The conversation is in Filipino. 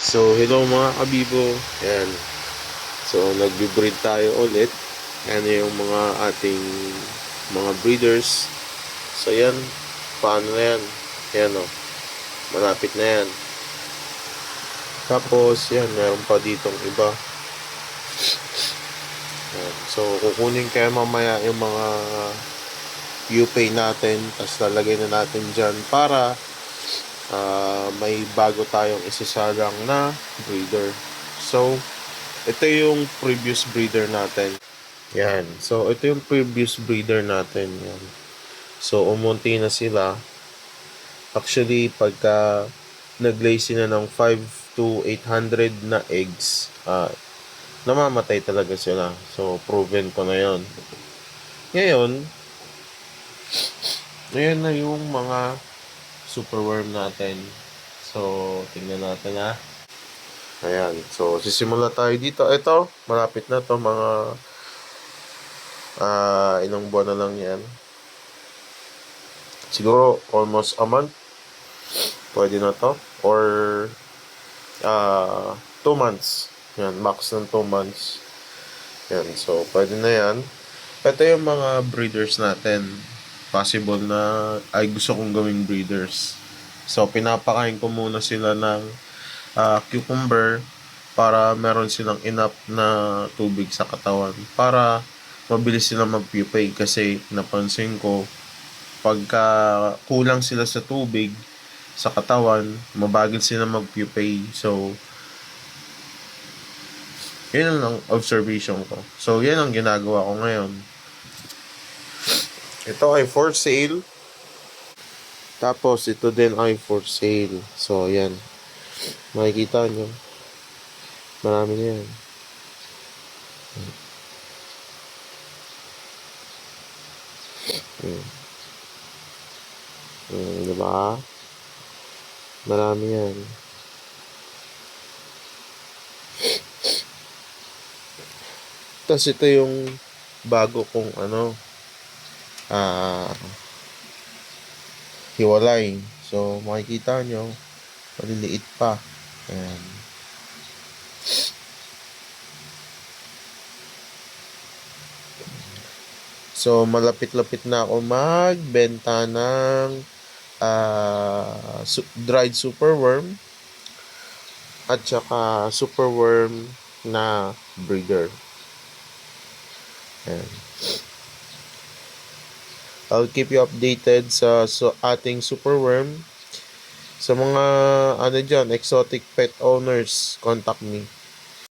So, hello mga kabibo. Yan. So, nagbe-breed tayo ulit. Yan yung mga ating mga breeders. So, yan. Paano na yan? Yan o. Malapit na yan. Tapos, yan. Meron pa ditong iba. Yan. So, kukunin kayo mamaya yung mga UPay natin. Tapos, lalagay na natin dyan para may bago tayong isasalang na breeder. So, ito yung previous breeder natin. Yan. So, ito yung previous breeder natin. Yan. So, umunti na sila. Actually, pagka nag-lay sila ng 5 to 800 na eggs, namamatay talaga sila. So, proven ko na yon. Ngayon na yung mga superworm natin. So, tingnan natin ha. Ayan. So, sisimula tayo dito. Ito, malapit na to mga ilang buwan na lang yan. Siguro, almost a month. Pwede na to. Or 2 months. Yan, max ng 2 months. Yan, so, pwede na yan. Ito yung mga breeders natin. Possible na ay gusto kong gawing breeders. So, pinapakain ko muna sila ng cucumber para meron silang enough na tubig sa katawan para mabilis sila mag-pupay kasi napansin ko pagka kulang sila sa tubig sa katawan, mabagal sila mag-pupay. So, yun ang observation ko. So, yan ang ginagawa ko ngayon. Ito ay for sale. Tapos, ito din ay for sale. So, yan. Makikita nyo. Marami na yan. Diba? Marami yan. Tapos ito yung bago kong hiwalay. So, makikita nyo, maliliit pa. Ayan. So, malapit-lapit na ako magbenta ng dried superworm at saka superworm na breeder. Ayan. I'll keep you updated sa ating superworm. Sa mga exotic pet owners, contact me.